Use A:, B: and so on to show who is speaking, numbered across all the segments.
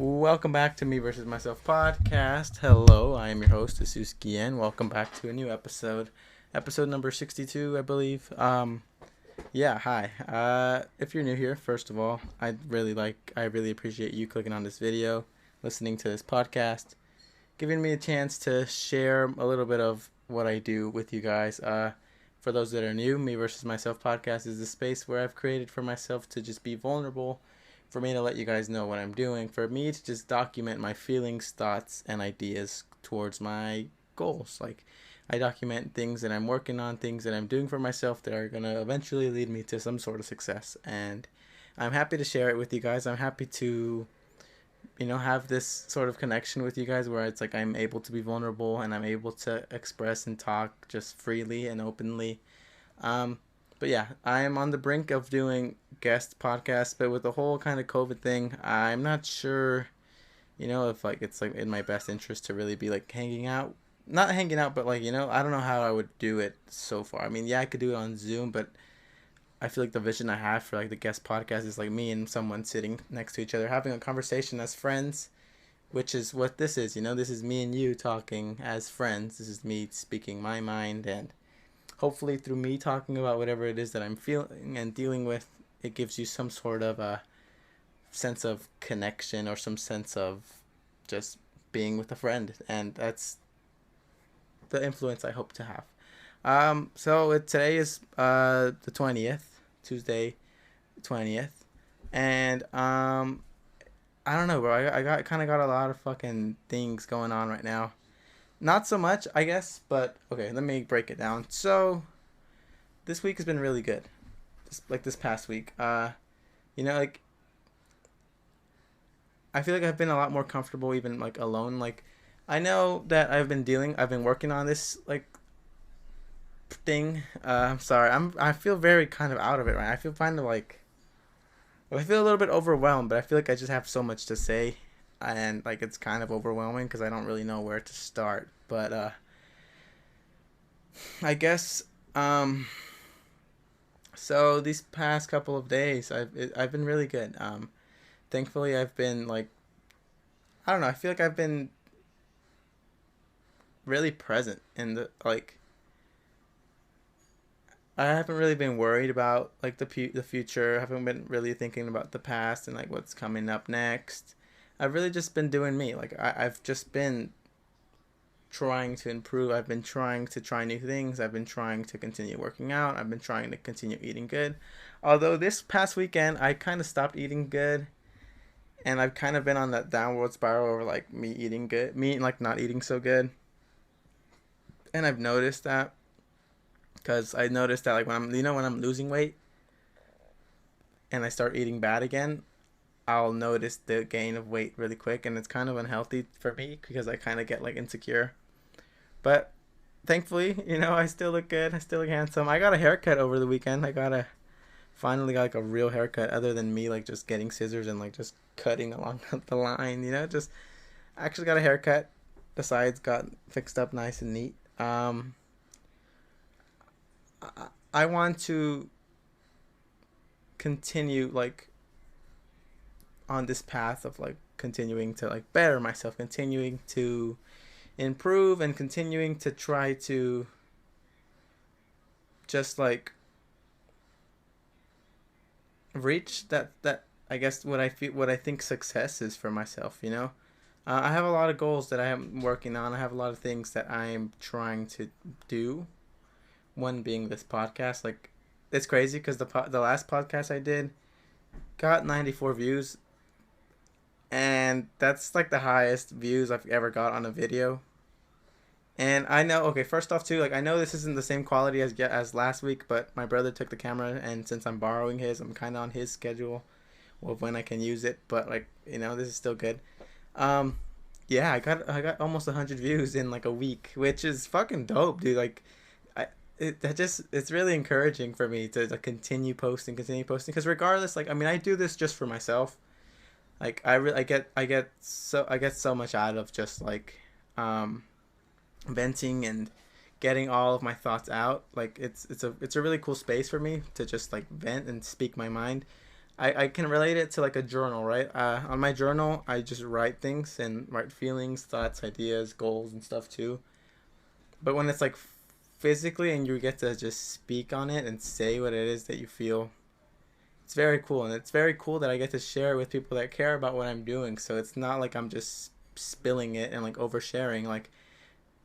A: Welcome back to Me versus Myself podcast. Hello, I am your host, Asuski, and welcome back to a new episode number 62, I believe. Yeah, hi. If you're new here, first of all, I really appreciate you clicking on this video, listening to this podcast, giving me a chance to share a little bit of what I do with you guys. For those that are new, Me versus Myself podcast is the space where I've created for myself to just be vulnerable, for me to let you guys know what I'm doing, for me to just document my feelings, thoughts, and ideas towards my goals. Like, I document things that I'm working on, things that I'm doing for myself that are going to eventually lead me to some sort of success. And I'm happy to share it with you guys. I'm happy to, have this sort of connection with you guys where it's like I'm able to be vulnerable and I'm able to express and talk just freely and openly. Um, but yeah, I am on the brink of doing guest podcasts, but with the whole kind of COVID thing, I'm not sure, if like it's like in my best interest to really be like hanging out. Not hanging out, but like, I don't know how I would do it so far. I mean, yeah, I could do it on Zoom, but I feel like the vision I have for like the guest podcast is like me and someone sitting next to each other having a conversation as friends, which is what this is. This is me and you talking as friends. This is me speaking my mind, and hopefully through me talking about whatever it is that I'm feeling and dealing with, it gives you some sort of a sense of connection or some sense of just being with a friend, and that's the influence I hope to have. Today is the 20th, Tuesday 20th, and I don't know, bro. I got kind of got a lot of fucking things going on right now. Not so much, I guess, but okay, let me break it down. So, this week has been really good. This past week. Like I feel like I've been a lot more comfortable even like alone. Like I know that I've been working on this like thing. I'm sorry. I feel very kind of out of it, right? I feel kind of like I feel a little bit overwhelmed, but I feel like I just have so much to say and like it's kind of overwhelming because I don't really know where to start. But I guess so these past couple of days I've been really good. Thankfully I've been like I don't know, I feel like I've been really present in the like I haven't really been worried about like the future. I haven't been really thinking about the past and like what's coming up next. I've really just been doing me. Like I've just been trying to improve. I've been trying to try new things. I've been trying to continue working out. I've been trying to continue eating good. Although this past weekend I kind of stopped eating good, and I've kind of been on that downward spiral over like me like not eating so good. And I've noticed that because I noticed that like when I'm losing weight and I start eating bad again, I'll notice the gain of weight really quick, and it's kind of unhealthy for me because I kind of get like insecure. But thankfully, I still look good. I still look handsome. I got a haircut over the weekend. Finally got like a real haircut other than me like just getting scissors and like just cutting along the line. Just I actually got a haircut. The sides got fixed up nice and neat. I want to continue like on this path of like continuing to like better myself, continuing to improve, and continuing to try to just like reach that I guess what I think success is for myself. I have a lot of goals that I am working on. I have a lot of things that I am trying to do. One being this podcast. Like it's crazy because the last podcast I did got 94 views, and that's like the highest views I've ever got on a video. And I know, okay, first off too, like I know this isn't the same quality as last week, but my brother took the camera, and since I'm borrowing his, I'm kind of on his schedule of when I can use it. But like, this is still good. Um, yeah, I got almost 100 views in like a week, which is fucking dope, dude. Like, it's really encouraging for me to like, continue posting, because regardless, like I mean, I do this just for myself. Like I get so much out of just like um venting and getting all of my thoughts out. Like it's a really cool space for me to just like vent and speak my mind. I can relate it to like a journal, right? On my journal, I just write things and write feelings, thoughts, ideas, goals, and stuff too. But when it's like physically and you get to just speak on it and say what it is that you feel, it's very cool. And it's very cool that I get to share it with people that care about what I'm doing. So it's not like I'm just spilling it and like oversharing. Like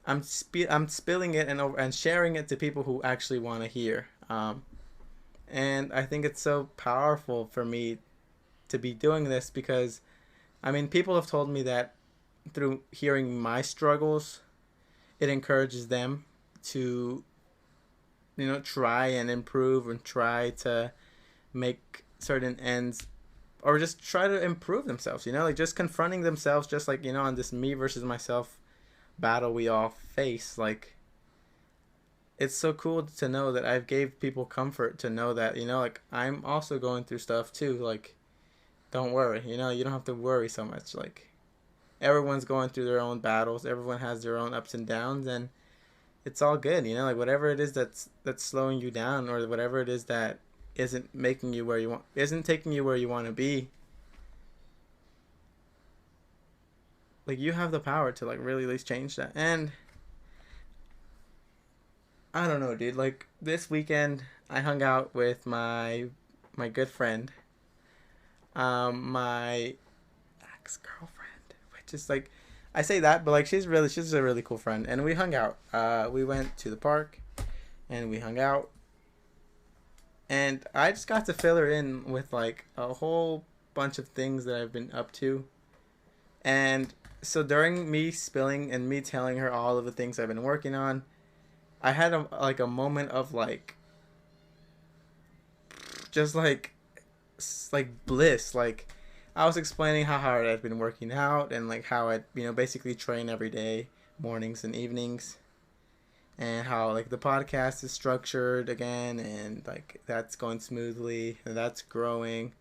A: I'm spilling it and sharing it to people who actually want to hear. And I think it's so powerful for me to be doing this because, I mean, people have told me that through hearing my struggles, it encourages them to, try and improve and try to make certain ends or just try to improve themselves, like just confronting themselves, just like, on this me versus myself battle we all face. Like, it's so cool to know that I've gave people comfort to know that, like I'm also going through stuff too. Like, don't worry, you don't have to worry so much. Like, everyone's going through their own battles. Everyone has their own ups and downs, and it's all good. Like whatever it is that's slowing you down, or whatever it is that isn't taking you where you want to be. Like, you have the power to like really at least change that. And I don't know, dude. Like, this weekend, I hung out with my good friend, my ex girlfriend, which is like, I say that, but like she's a really cool friend, and we hung out. We went to the park, and we hung out, and I just got to fill her in with like a whole bunch of things that I've been up to, and so during me spilling and me telling her all of the things I've been working on, I had a moment of like just like bliss. Like, I was explaining how hard I'd been working out and like how I'd basically train every day, mornings and evenings, and how like the podcast is structured again and like that's going smoothly and that's growing,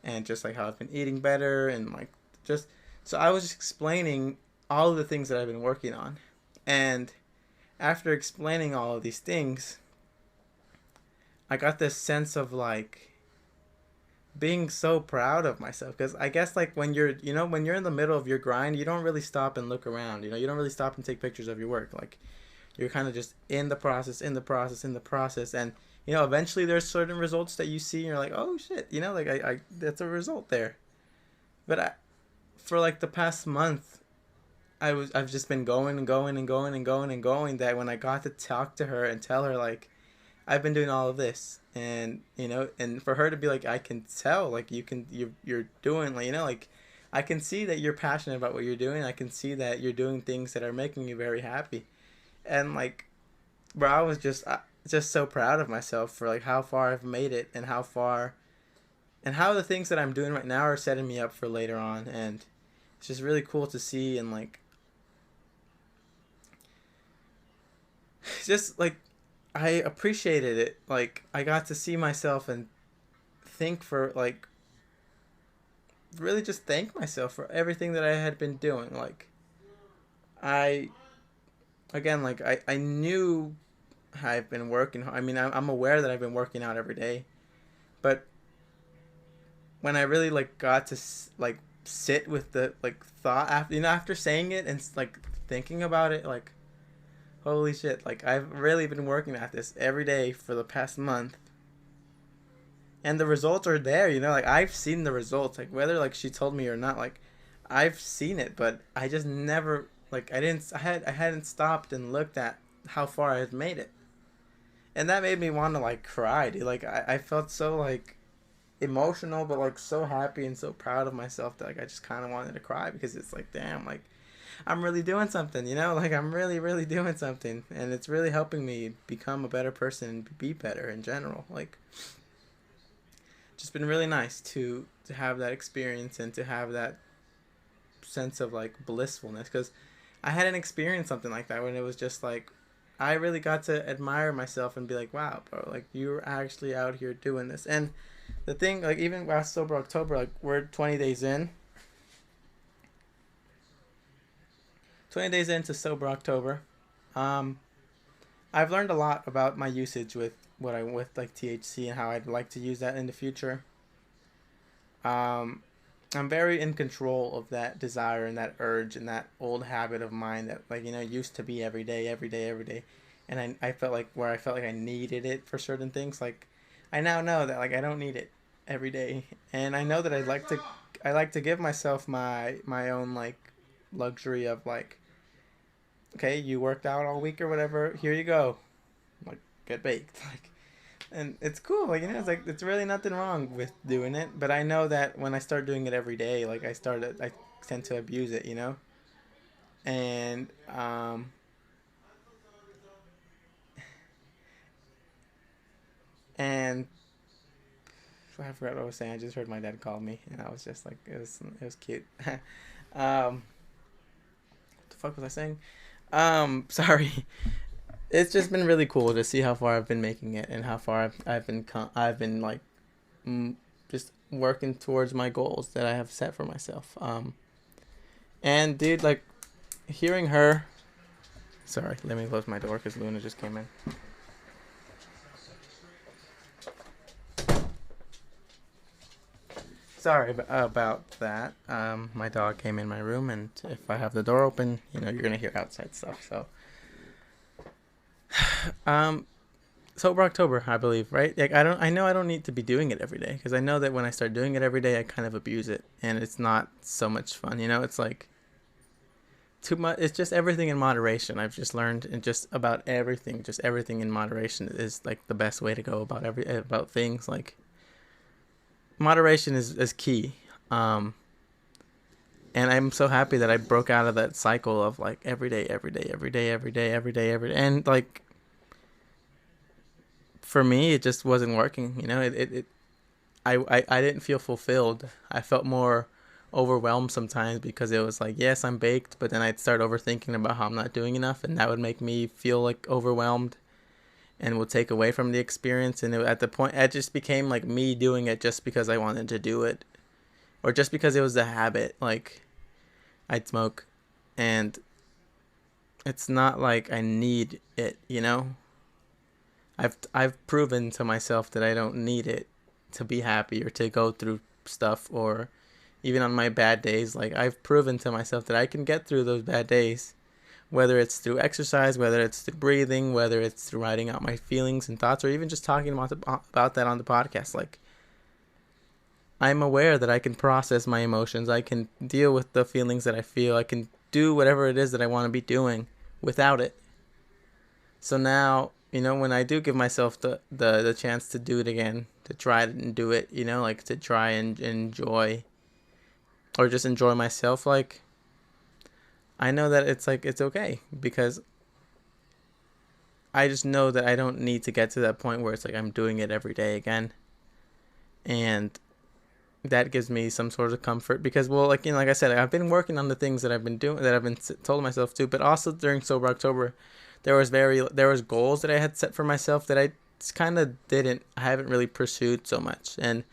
A: and just like how I've been eating better and like just so I was just explaining all of the things that I've been working on. And after explaining all of these things, I got this sense of like being so proud of myself, because I guess like when you're when you're in the middle of your grind, you don't really stop and look around. You don't really stop and take pictures of your work. Like, you're kind of just in the process, and eventually there's certain results that you see and you're like, oh shit, like I that's a result there. But for like the past month, I've just been going and going and going and going and going, that when I got to talk to her and tell her like I've been doing all of this, and and for her to be like, I can tell, like you're doing, like like I can see that you're passionate about what you're doing. I can see that you're doing things that are making you very happy. And like, bro, I was just so proud of myself for like how far I've made it, and how the things that I'm doing right now are setting me up for later on. And it's just really cool to see, and like just like I appreciated it. Like, I got to see myself and think for like really just thank myself for everything that I had been doing. Like, I again, like I knew I've been working. I mean, I'm aware that I've been working out every day, but when I really like got to like sit with the like thought after after saying it and like thinking about it, like, holy shit, like I've really been working at this every day for the past month. And the results are there, like I've seen the results, like whether like she told me or not, like I've seen it, but I just never like I hadn't stopped and looked at how far I had made it. And that made me want to like cry, dude. Like I felt so like emotional, but like so happy and so proud of myself that like I just kind of wanted to cry, because it's like, damn, like I'm really doing something, like I'm really, really doing something, and it's really helping me become a better person and be better in general. Like, just been really nice to have that experience and to have that sense of like blissfulness, because I hadn't experienced something like that when it was just like I really got to admire myself and be like, wow, bro, like you're actually out here doing this. And the thing, like, even last Sober October, like we're 20 days in. 20 days into Sober October. I've learned a lot about my usage with with like THC and how I'd like to use that in the future. um, I'm very in control of that desire and that urge and that old habit of mine that, like, used to be every day, every day, every day. And I felt like where I felt like I needed it for certain things. Like, I now know that, like, I don't need it every day. And I know that I like to give myself my own, like, luxury of, like, okay, you worked out all week or whatever, here you go. Like, get baked. Like, and it's cool, like, it's like, it's really nothing wrong with doing it, but I know that when I start doing it every day, like, I tend to abuse it, and and I forgot what I was saying. I just heard my dad call me, and I was just like, it was cute. What the fuck was I saying? Sorry. It's just been really cool to see how far I've been making it, and how far I've been, like, mm, just working towards my goals that I have set for myself. And dude, like, hearing her. Sorry, let me close my door because Luna just came in. Sorry about that. My dog came in my room, and if I have the door open, you're gonna hear outside stuff. So, um, sober October, I believe, right? Like, I know I don't need to be doing it every day, because I know that when I start doing it every day, I kind of abuse it, and it's not so much fun. It's like too much. It's just everything in moderation. I've just learned, and just about everything, just everything in moderation is, like, the best way to go about things. Like, moderation is key. Um, and I'm so happy that I broke out of that cycle of, like, every day, every day, every day, every day, every day, every day, and, like, for me, it just wasn't working. I didn't feel fulfilled. I felt more overwhelmed sometimes, because it was like, yes, I'm baked, but then I'd start overthinking about how I'm not doing enough, and that would make me feel, like, overwhelmed, and would take away from the experience. And at the point, it just became like me doing it just because I wanted to do it, or just because it was a habit. Like, I'd smoke, and it's not like I need it. I've proven to myself that I don't need it to be happy or to go through stuff, or even on my bad days. Like, I've proven to myself that I can get through those bad days, whether it's through exercise, whether it's through breathing, whether it's through writing out my feelings and thoughts, or even just talking about that on the podcast. Like, I'm aware that I can process my emotions. I can deal with the feelings that I feel. I can do whatever it is that I want to be doing without it. So now, when I do give myself the chance to do it again, to try it and do it, like, to try and enjoy, or just enjoy myself, like, I know that it's, like, it's okay, because I just know that I don't need to get to that point where it's like I'm doing it every day again. And that gives me some sort of comfort, because, well, like, like I said, I've been working on the things that I've been doing, that I've been told myself to, but also during Sober October, there was goals that I had set for myself that I I haven't really pursued so much. And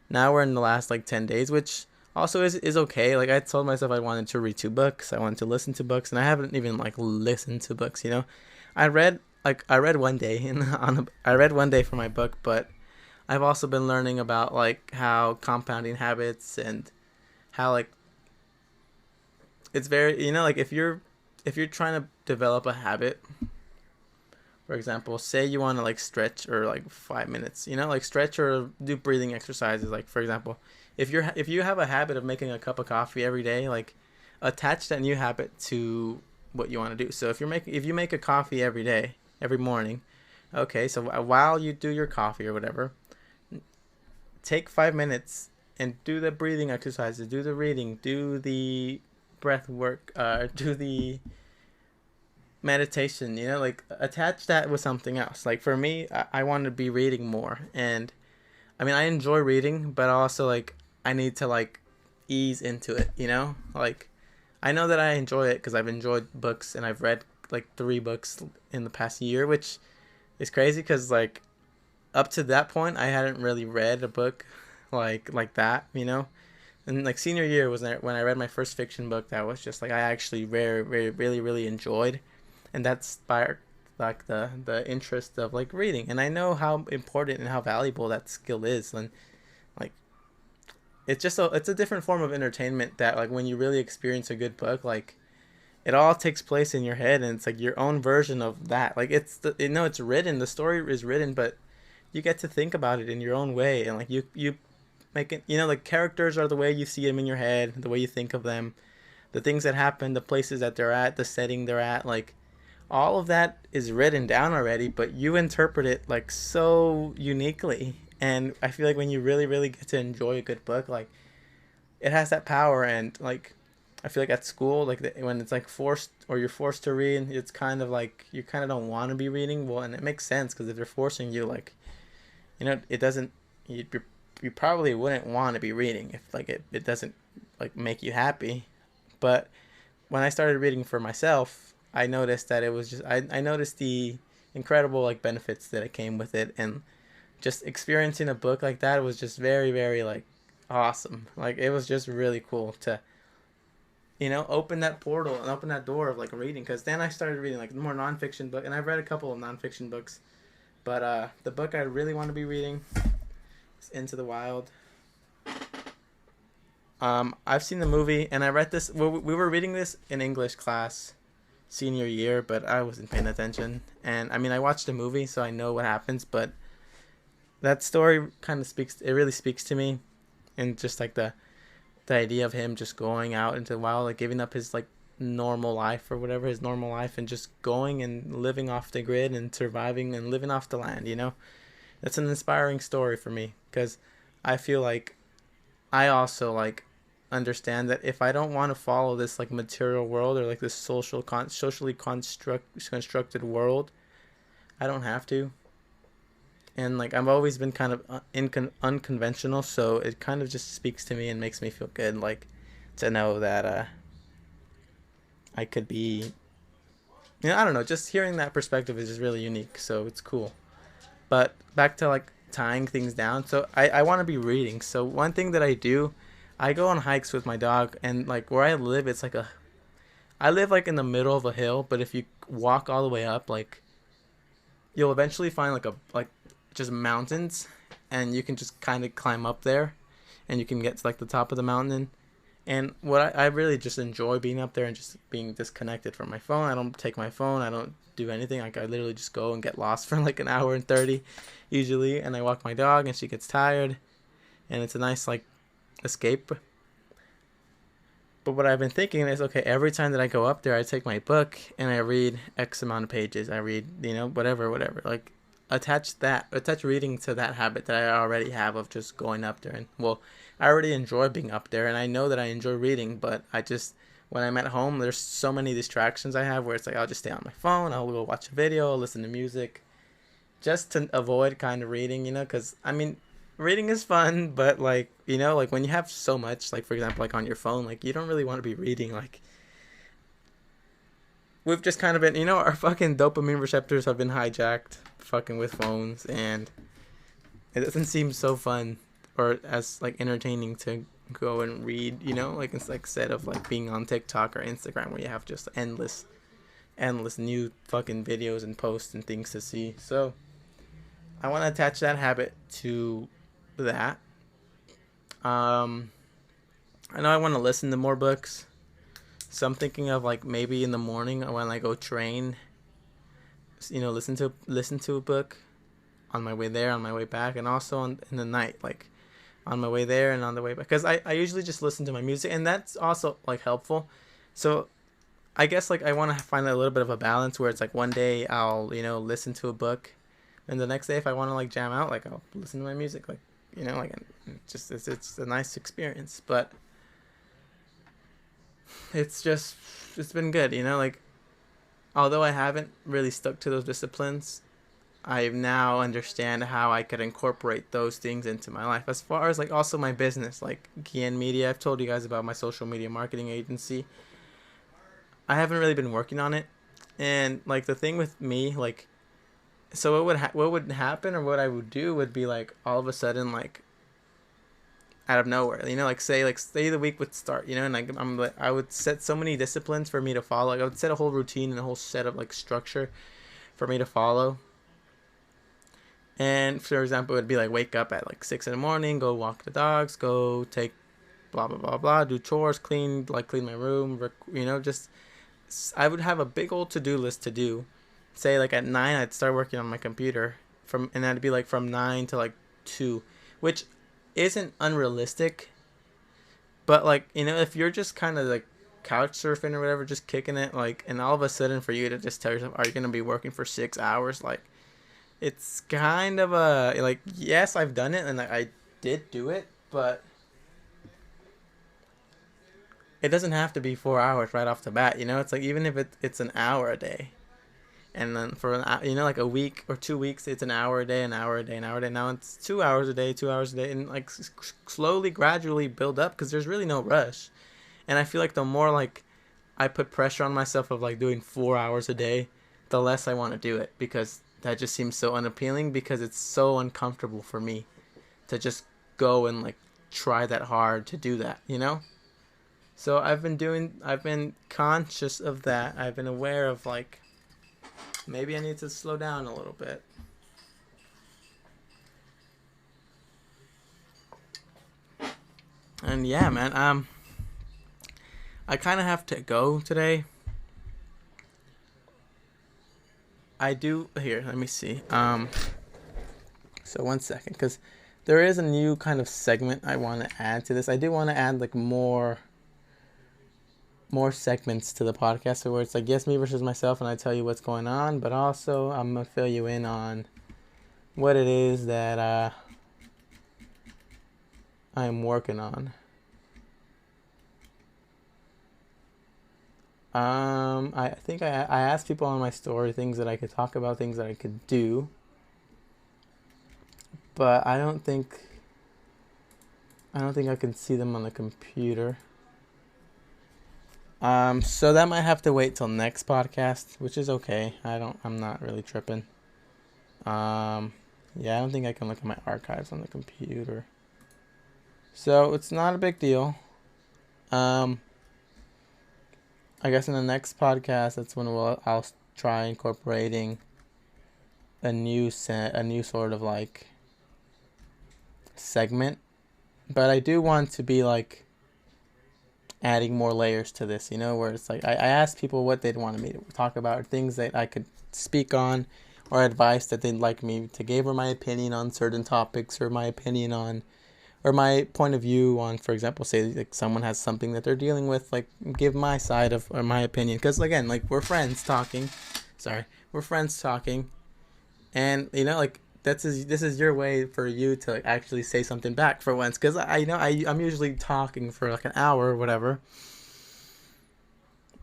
A: now we're in the last, like, 10 days, which also is okay. Like, I told myself I wanted to read 2 books, I wanted to listen to books, and I haven't even, like, listened to books. I read one day I read one day for my book, but I've also been learning about, like, how compounding habits, and how, like, it's very, like, if you're trying to develop a habit. For example, say you want to, like, stretch, or, like, 5 minutes, like, stretch or do breathing exercises. Like, for example, if you have a habit of making a cup of coffee every day, like, attach that new habit to what you want to do. So if you make a coffee every day, every morning, okay, so while you do your coffee or whatever, take 5 minutes and do the breathing exercises, do the reading, do the breath work, do the meditation, like, attach that with something else. Like, for me, I want to be reading more. And I mean, I enjoy reading, but also, like, I need to, like, ease into it. Like, I know that I enjoy it because I've enjoyed books, and I've read, like, 3 books in the past year, which is crazy, because, like, up to that point, I hadn't really read a book like that. And, like, senior year was when I read my first fiction book that was just, like, I actually very, very, really, really enjoyed, and that sparked, like, the interest of, like, reading. And I know how important and how valuable that skill is. And, like, it's a different form of entertainment that like when you really experience a good book, like it all takes place in your head and it's like your own version of that. Like it's written, the story is written, but you get to think about it in your own way, and like you make it, like characters are the way you see them in your head, the way you think of them, the things that happen, the places that they're at, the setting they're at, like all of that is written down already, but you interpret it like so uniquely. And I feel like when you really, really get to enjoy a good book, like it has that power. And like I feel like at school, like when it's like forced or you're forced to read, it's kind of like you kind of don't want to be reading. Well, and it makes sense because if they're forcing you, like it doesn't. You probably wouldn't want to be reading if like it doesn't like make you happy. But when I started reading for myself, I noticed that it was just I noticed the incredible like benefits that it came with it, and just experiencing a book like that was just very, very like awesome. Like it was just really cool to open that portal and open that door of like reading, because then I started reading like more nonfiction book, and I've read a couple of nonfiction books, but the book I really want to be reading is Into the Wild. I've seen the movie and I read this. We were reading this in English class senior year, but I wasn't paying attention. And I mean, I watched the movie, so I know what happens. But that story kind of speaks. It really speaks to me, and just like the idea of him just going out into the wild, like giving up his like normal life or whatever, his normal life, and just going and living off the grid and surviving and living off the land. That's an inspiring story for me, because I feel like I also like understand that if I don't want to follow this like material world or like this socially constructed world, I don't have to. And like I've always been kind of unconventional, so it kind of just speaks to me and makes me feel good, like to know that I could be, I don't know, just hearing that perspective is just really unique, so it's cool. But back to like tying things down, so I want to be reading. So one thing that I do, I go on hikes with my dog, and like where I live, it's like I live like in the middle of a hill, but if you walk all the way up, like you'll eventually find like just mountains, and you can just kind of climb up there, and you can get to like the top of the mountain. And what I really just enjoy being up there and just being disconnected from my phone. I don't take my phone. I don't do anything. Like I literally just go and get lost for like an hour and 30 usually, and I walk my dog and she gets tired, and it's a nice like escape. But what I've been thinking is, okay, every time that I go up there, I take my book and I read X amount of pages. I read, whatever. Like attach reading to that habit that I already have of just going up there. And well, I already enjoy being up there, and I know that I enjoy reading, but I just, when I'm at home, there's so many distractions I have where it's like I'll just stay on my phone, I'll go watch a video, I'll listen to music, just to avoid kind of reading, because I mean, reading is fun, but like, like when you have so much, like for example, like on your phone, like you don't really want to be reading. Like we've just kind of been, our fucking dopamine receptors have been hijacked fucking with phones, and it doesn't seem so fun or as like entertaining to go and read, like it's like instead of like being on TikTok or Instagram where you have just endless new fucking videos and posts and things to see. So I want to attach that habit to that. I know I want to listen to more books, so I'm thinking of like maybe in the morning when I go train, listen to a book on my way there, on my way back, and also in the night, like on my way there and on the way back, because I usually just listen to my music, and that's also like helpful. So I guess like I want to find a little bit of a balance where it's like one day I'll listen to a book, and the next day if I want to like jam out, like I'll listen to my music, like like it's a nice experience. But it's been good, like although I haven't really stuck to those disciplines, I now understand how I could incorporate those things into my life. As far as like also my business, like Kien Media, I've told you guys about my social media marketing agency. I haven't really been working on it, and like the thing with me, like, so what would happen or what I would do would be like all of a sudden like out of nowhere, like say the week would start, and like I would set so many disciplines for me to follow. Like I would set a whole routine and a whole set of like structure for me to follow. And for example, it would be like wake up at like 6 a.m, go walk the dogs, go take blah blah blah blah, do chores, clean my room, just I would have a big old to-do list to do. Say like at 9 I'd start working on my computer, and that'd be like from 9 to like 2, which isn't unrealistic. But like, if you're just kind of like couch surfing or whatever, just kicking it, like, and all of a sudden for you to just tell yourself, are you going to be working for 6 hours? Like, it's kind of a, like, yes, I've done it and I did do it, but it doesn't have to be 4 hours right off the bat. It's like, even if it's an hour a day, and then for like a week or 2 weeks, it's an hour a day, an hour a day, an hour a day. Now it's 2 hours a day, 2 hours a day, and like slowly, gradually build up, because there's really no rush. And I feel like the more like I put pressure on myself of like doing 4 hours a day, the less I want to do it, because that just seems so unappealing, because it's so uncomfortable for me to just go and like try that hard to do that. So I've been conscious of that. I've been aware of like, maybe I need to slow down a little bit. And yeah, man, I kind of have to go today. I do. Here, let me see. So 1 second, because there is a new kind of segment I want to add to this. I do want to add like more segments to the podcast, where it's like, yes, me versus myself, and I tell you what's going on, but also I'm gonna fill you in on what it is that I'm working on. I think I asked people on my story things that I could talk about, things that I could do, but I don't think I can see them on the computer. So that might have to wait till next podcast, which is okay. I'm not really tripping. Yeah, I don't think I can look at my archives on the computer. So it's not a big deal. I guess in the next podcast, that's when I'll try incorporating a new sort of like segment. But I do want to be like adding more layers to this, where it's like I asked people what they'd want me to talk about, or things that I could speak on, or advice that they'd like me to give, or my opinion on certain topics, or my opinion on, or my point of view on, for example, say like someone has something that they're dealing with, like give my side of, or my opinion, because again, like we're friends talking, and like this is your way for you to like actually say something back for once, because I'm usually talking for like an hour or whatever,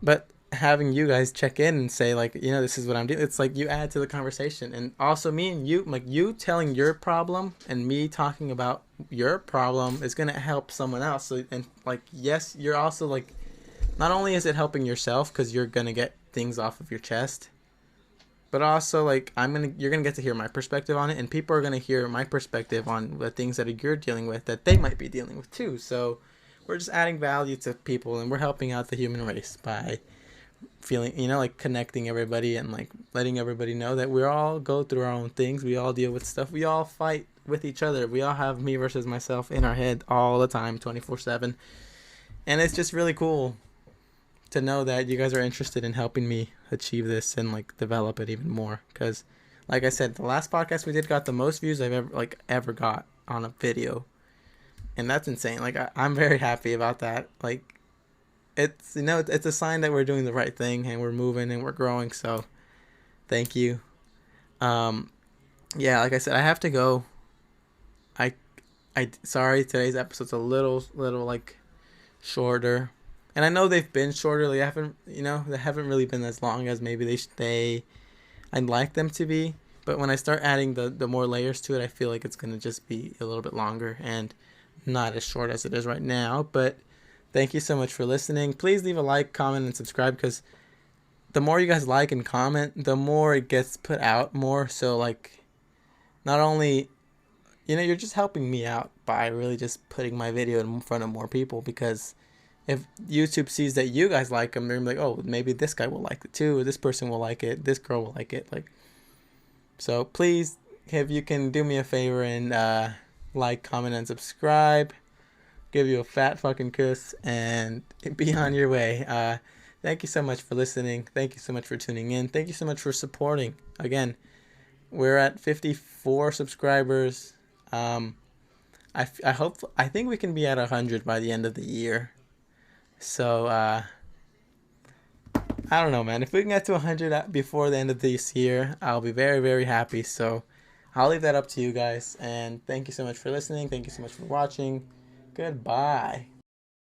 A: but having you guys check in and say like, this is what I'm doing, it's like you add to the conversation. And also me and you, like you telling your problem and me talking about your problem is going to help someone else. So, and like, yes, you're also like, not only is it helping yourself because you're going to get things off of your chest, but also like you're going to get to hear my perspective on it, and people are going to hear my perspective on the things that you're dealing with that they might be dealing with too. So we're just adding value to people, and we're helping out the human race by feeling, like connecting everybody and like letting everybody know that we all go through our own things. We all deal with stuff. We all fight with each other. We all have me versus myself in our head all the time, 24/7. And it's just really cool to know that you guys are interested in helping me achieve this and like develop it even more. Because like I said, the last podcast we did got the most views I've ever got on a video. And that's insane. Like I'm very happy about that. Like it's it's a sign that we're doing the right thing and we're moving and we're growing. So thank you. Yeah, like I said, I have to go. Sorry, today's episode's a little like shorter, and I know they've been shorter. They haven't really been as long as maybe I'd like them to be. But when I start adding the more layers to it, I feel like it's gonna just be a little bit longer and not as short as it is right now. But thank you so much for listening. Please leave a like, comment, and subscribe, because the more you guys like and comment, the more it gets put out more. So like, not only, you're just helping me out by really just putting my video in front of more people, because if YouTube sees that you guys like them, they're like, oh, maybe this guy will like it too, or this person will like it, this girl will like it. Like, so please, if you can do me a favor and like, comment, and subscribe. give you a fat fucking kiss, and be on your way. Thank you so much for listening. Thank you so much for tuning in. Thank you so much for supporting. Again, we're at 54 subscribers. I think we can be at 100 by the end of the year. So, I don't know, man. If we can get to 100 before the end of this year, I'll be very, very happy. So, I'll leave that up to you guys. And thank you so much for listening. Thank you so much for watching. Goodbye.